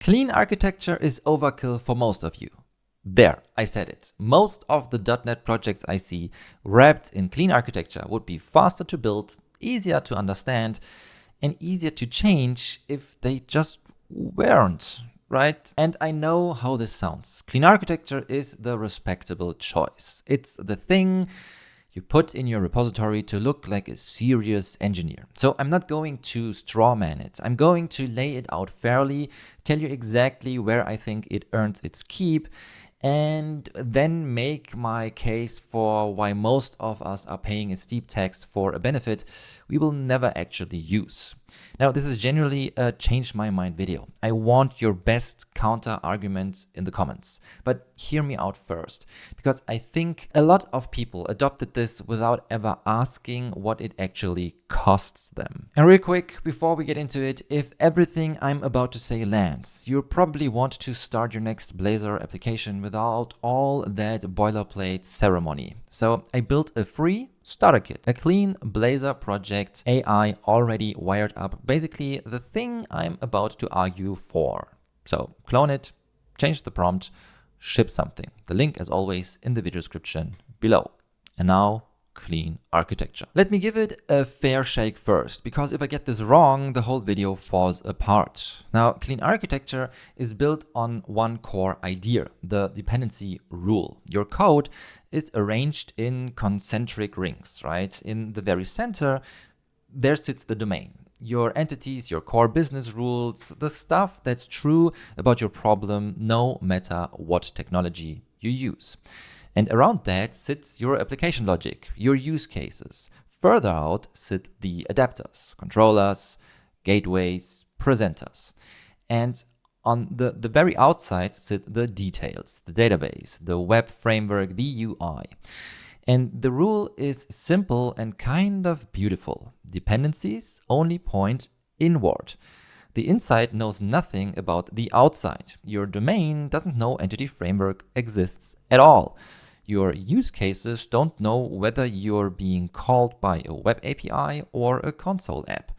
Clean architecture is overkill for most of you. There, I said it. Most of the .NET projects I see wrapped in clean architecture would be faster to build, easier to understand, and easier to change if they just weren't, right? And I know how this sounds. Clean architecture is the respectable choice. It's the thing you put in your repository to look like a serious engineer. So I'm not going to strawman it. I'm going to lay it out fairly, tell you exactly where I think it earns its keep, and then make my case for why most of us are paying a steep tax for a benefit we will never actually use. Now, this is generally a change my mind video. I want your best counter arguments in the comments, but hear me out first, because I think a lot of people adopted this without ever asking what it actually costs them. And real quick, before we get into it, if everything I'm about to say lands, you probably want to start your next Blazor application without all that boilerplate ceremony. So I built a free starter kit, a clean Blazor project AI already wired up, basically the thing I'm about to argue for. So clone it, change the prompt, ship something. The link, as always, in the video description below. And now, clean architecture. Let me give it a fair shake first, because if I get this wrong, the whole video falls apart. Now, clean architecture is built on one core idea, the dependency rule. Your code is arranged in concentric rings, right? In the very center, there sits the domain. Your entities, your core business rules, the stuff that's true about your problem, no matter what technology you use. And around that sits your application logic, your use cases. Further out sit the adapters, controllers, gateways, presenters. And on the very outside sit the details, the database, the web framework, the UI. And the rule is simple and kind of beautiful. Dependencies only point inward. The inside knows nothing about the outside. Your domain doesn't know entity framework exists at all. Your use cases don't know whether you're being called by a web API or a console app.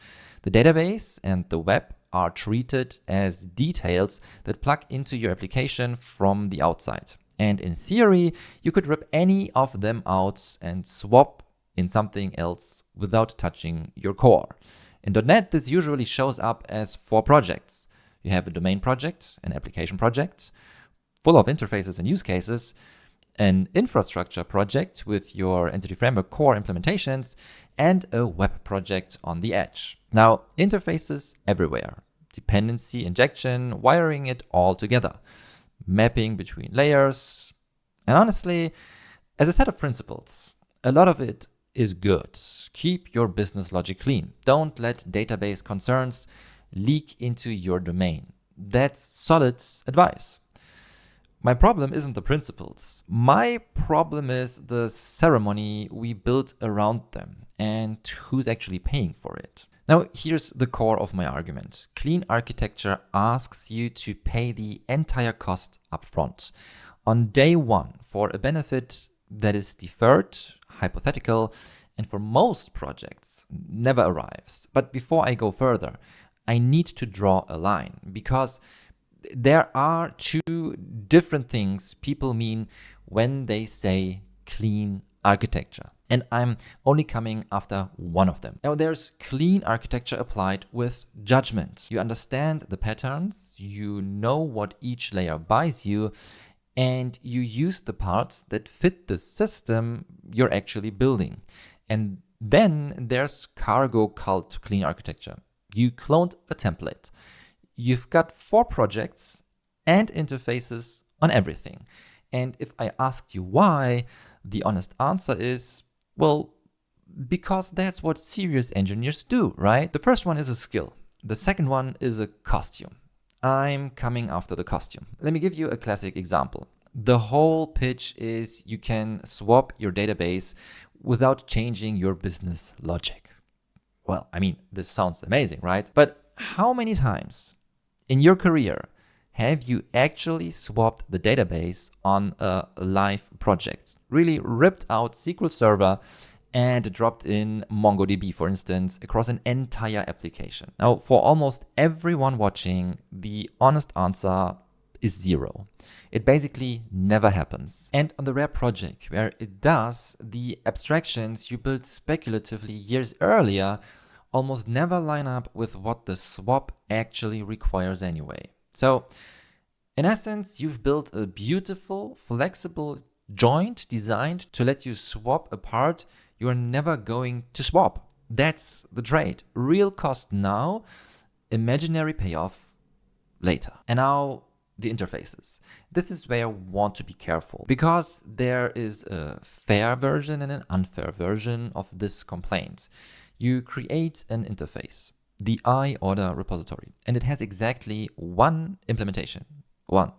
The database and the web are treated as details that plug into your application from the outside. And in theory, you could rip any of them out and swap in something else without touching your core. In .NET, this usually shows up as 4 projects. You have a domain project, an application project, full of interfaces and use cases, an infrastructure project with your entity framework core implementations, and a web project on the edge. Now, interfaces everywhere. Dependency injection, wiring it all together. Mapping between layers. And honestly, as a set of principles, a lot of it is good. Keep your business logic clean. Don't let database concerns leak into your domain. That's solid advice. My problem isn't the principles. My problem is the ceremony we built around them and who's actually paying for it. Now, here's the core of my argument. Clean architecture asks you to pay the entire cost upfront on day one for a benefit that is deferred, hypothetical, and for most projects never arrives. But before I go further, I need to draw a line, because there are 2 different things people mean when they say clean architecture. And I'm only coming after one of them. Now, there's clean architecture applied with judgment. You understand the patterns, you know what each layer buys you, and you use the parts that fit the system you're actually building. And then there's cargo cult clean architecture. You cloned a template. You've got 4 projects and interfaces on everything. And if I asked you why, the honest answer is, well, because that's what serious engineers do, right? The first one is a skill. The second one is a costume. I'm coming after the costume. Let me give you a classic example. The whole pitch is you can swap your database without changing your business logic. Well, I mean, this sounds amazing, right? But how many times in your career have you actually swapped the database on a live project? Really ripped out SQL Server and dropped in MongoDB, for instance, across an entire application. Now, for almost everyone watching, the honest answer is 0. It basically never happens. And on the rare project where it does, the abstractions you built speculatively years earlier almost never line up with what the swap actually requires anyway. So, in essence, you've built a beautiful, flexible joint designed to let you swap a part you are never going to swap. That's the trade. Real cost now, imaginary payoff later. And now the interfaces. This is where I want to be careful because there is a fair version and an unfair version of this complaint. You create an interface, the I-order repository, and it has exactly one implementation. One,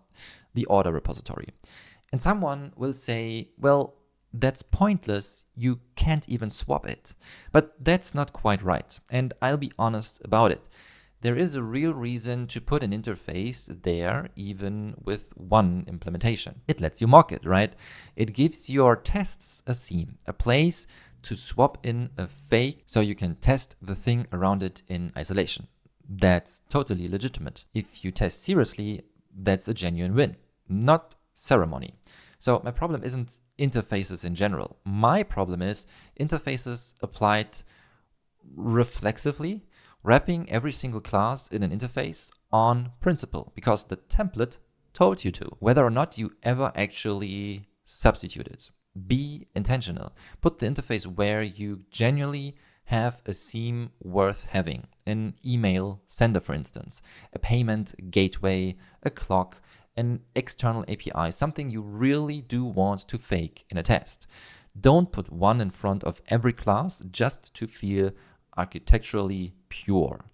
the order repository. And someone will say, well, that's pointless, you can't even swap it. But that's not quite right, and I'll be honest about it. There is a real reason to put an interface there, even with one implementation. It lets you mock it, right? It gives your tests a seam, a place to swap in a fake so you can test the thing around it in isolation. That's totally legitimate. If you test seriously, that's a genuine win, not ceremony. So my problem isn't interfaces in general. My problem is interfaces applied reflexively, wrapping every single class in an interface on principle, because the template told you to, whether or not you ever actually substitute it. Be intentional. Put the interface where you genuinely have a seam worth having. An email sender, for instance, a payment gateway, a clock, an external API, something you really do want to fake in a test. Don't put one in front of every class just to feel architecturally pure.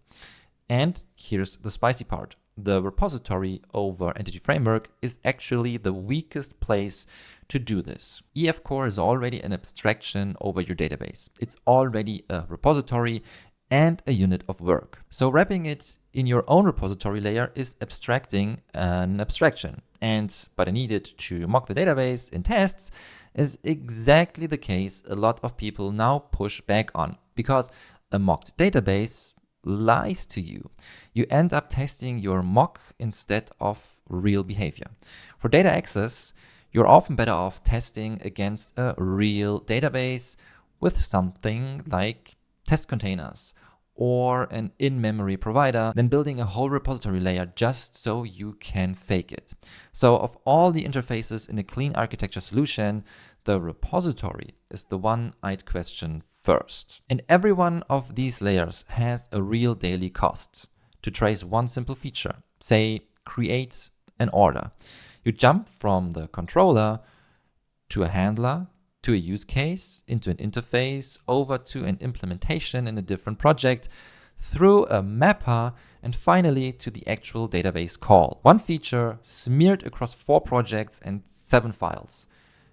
And here's the spicy part. The repository over entity framework is actually the weakest place to do this. EF Core is already an abstraction over your database. It's already a repository and a unit of work. So wrapping it in your own repository layer is abstracting an abstraction. And but I needed to mock the database in tests is exactly the case a lot of people now push back on, because a mocked database lies to you. You end up testing your mock instead of real behavior. For data access, you're often better off testing against a real database with something like test containers or an in-memory provider than building a whole repository layer just so you can fake it. So of all the interfaces in a clean architecture solution, the repository is the one I'd question first. And every one of these layers has a real daily cost. To trace one simple feature, say create an order, you jump from the controller to a handler, to a use case, into an interface, over to an implementation in a different project, through a mapper, and finally to the actual database call. One feature smeared across 4 projects and 7 files.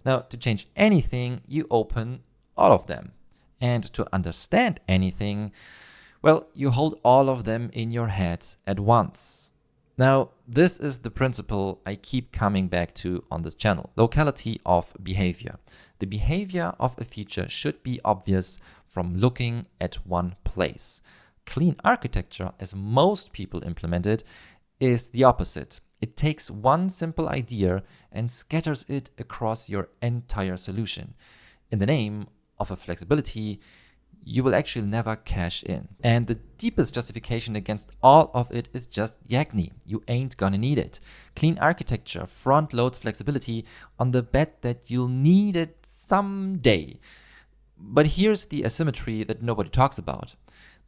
Now, to change anything, you open all of them. And to understand anything, well, you hold all of them in your head at once. Now, this is the principle I keep coming back to on this channel. Locality of behavior. The behavior of a feature should be obvious from looking at one place. Clean architecture, as most people implement it, is the opposite. It takes one simple idea and scatters it across your entire solution. In the name of a flexibility you will actually never cash in. And the deepest justification against all of it is just Yagni. You ain't gonna need it. Clean architecture front loads flexibility on the bet that you'll need it someday. But here's the asymmetry that nobody talks about.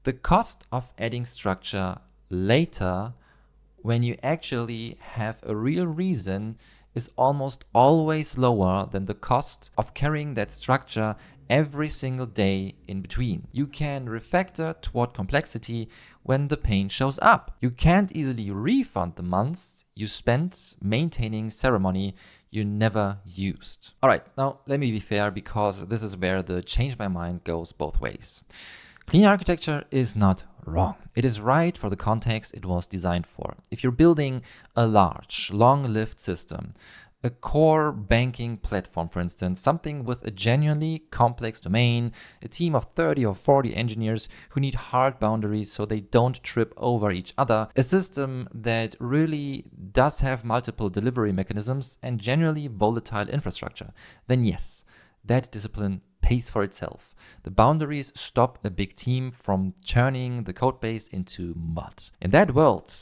The cost of adding structure later, when you actually have a real reason, is almost always lower than the cost of carrying that structure every single day in between. You can refactor toward complexity when the pain shows up. You can't easily refund the months you spent maintaining ceremony you never used. All right, now let me be fair, because this is where the change my mind goes both ways. Clean architecture is not wrong. It is right for the context it was designed for. If you're building a large, long-lived system, A core banking platform, for instance, something with a genuinely complex domain, a team of 30 or 40 engineers who need hard boundaries so they don't trip over each other, a system that really does have multiple delivery mechanisms and generally volatile infrastructure, then yes, that discipline pays for itself. The boundaries stop a big team from turning the codebase into mud. In that world,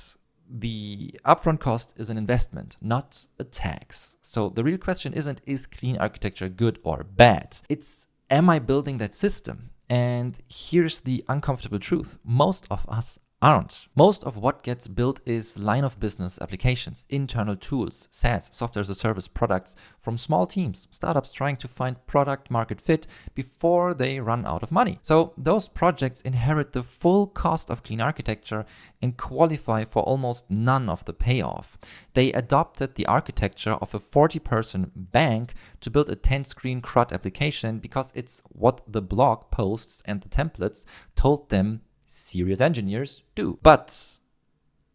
the upfront cost is an investment, not a tax. So the real question isn't, is clean architecture good or bad? It's, am I building that system? And here's the uncomfortable truth. Most of us aren't. Most of what gets built is line of business applications, internal tools, SaaS, software as a service products from small teams, startups trying to find product market fit before they run out of money. So those projects inherit the full cost of clean architecture and qualify for almost none of the payoff. They adopted the architecture of a 40-person bank to build a 10-screen CRUD application because it's what the blog posts and the templates told them serious engineers do. But,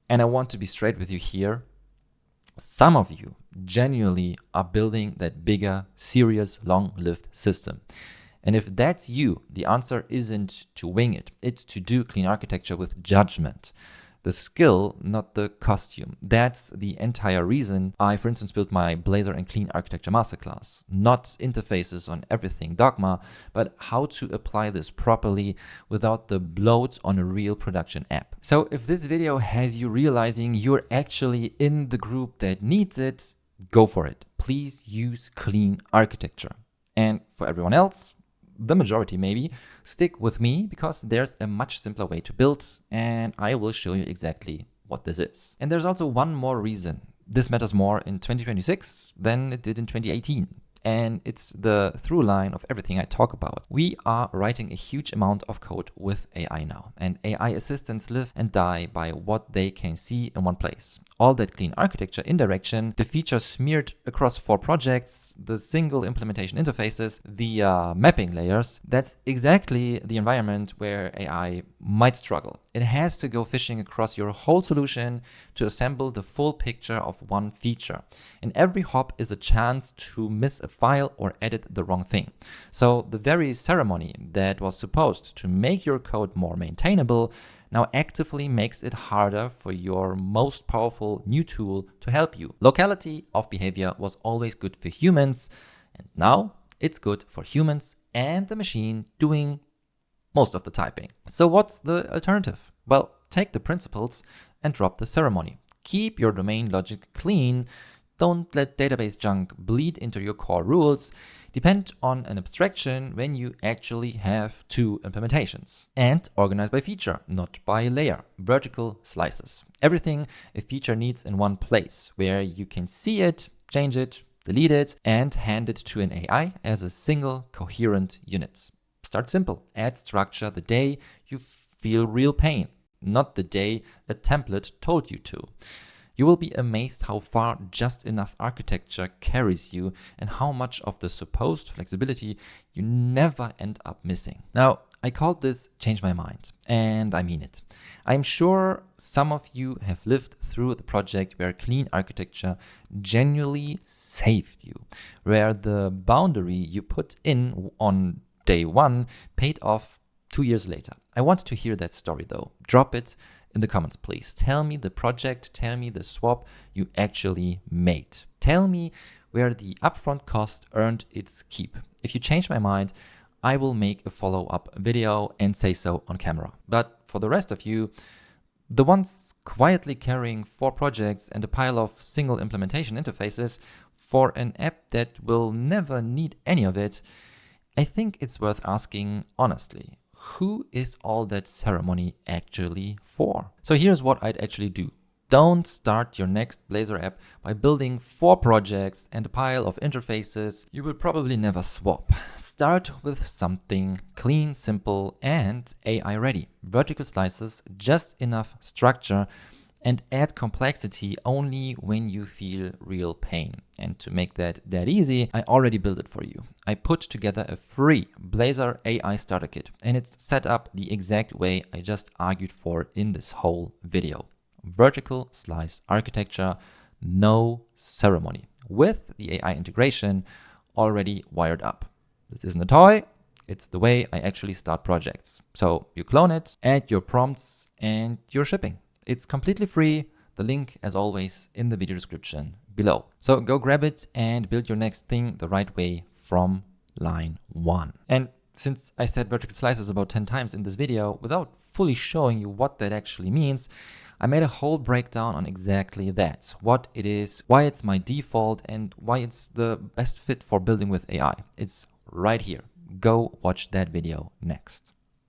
and I want to be straight with you here, some of you genuinely are building that bigger, serious, long-lived system. And if that's you, the answer isn't to wing it. It's to do clean architecture with judgment. The skill, not the costume. That's the entire reason I, for instance, built my Blazor and Clean Architecture Masterclass. Not interfaces on everything dogma, but how to apply this properly without the bloat on a real production app. So if this video has you realizing you're actually in the group that needs it, go for it. Please use clean architecture. And for everyone else, the majority maybe, stick with me because there's a much simpler way to build and I will show you exactly what this is. And there's also one more reason this matters more in 2026 than it did in 2018. And it's the through line of everything I talk about. We are writing a huge amount of code with AI now, and AI assistants live and die by what they can see in one place. All that clean architecture indirection, the features smeared across 4 projects, the single implementation interfaces, the mapping layers, that's exactly the environment where AI might struggle. It has to go fishing across your whole solution to assemble the full picture of one feature. And every hop is a chance to miss a file or edit the wrong thing. So the very ceremony that was supposed to make your code more maintainable now actively makes it harder for your most powerful new tool to help you. Locality of behavior was always good for humans, and now it's good for humans and the machine doing most of the typing. So what's the alternative? Well, take the principles and drop the ceremony. Keep your domain logic clean. Don't let database junk bleed into your core rules. Depend on an abstraction when you actually have 2 implementations. And organize by feature, not by layer. Vertical slices. Everything a feature needs in one place where you can see it, change it, delete it, and hand it to an AI as a single coherent unit. Start simple. Add structure the day you feel real pain, not the day a template told you to. You will be amazed how far just enough architecture carries you and how much of the supposed flexibility you never end up missing. Now, I called this Change My Mind, and I mean it. I'm sure some of you have lived through the project where clean architecture genuinely saved you, where the boundary you put in on day 1 paid off 2 years later. I want to hear that story though. Drop it in the comments, please. Tell me the project, tell me the swap you actually made. Tell me where the upfront cost earned its keep. If you change my mind, I will make a follow-up video and say so on camera. But for the rest of you, the ones quietly carrying 4 projects and a pile of single implementation interfaces for an app that will never need any of it, I think it's worth asking honestly, who is all that ceremony actually for? So here's what I'd actually do. Don't start your next Blazor app by building 4 projects and a pile of interfaces you will probably never swap. Start with something clean, simple, and AI ready. Vertical slices, just enough structure, and add complexity only when you feel real pain. And to make that easy, I already built it for you. I put together a free Blazor AI starter kit, and it's set up the exact way I just argued for in this whole video. Vertical slice architecture, no ceremony. with the AI integration already wired up. This isn't a toy, it's the way I actually start projects. So you clone it, add your prompts, and you're shipping. It's completely free. The link, as always, in the video description below. So go grab it and build your next thing the right way from line 1. And since I said vertical slices about 10 times in this video without fully showing you what that actually means, I made a whole breakdown on exactly that, what it is, why it's my default, and why it's the best fit for building with AI. It's right here. Go watch that video next.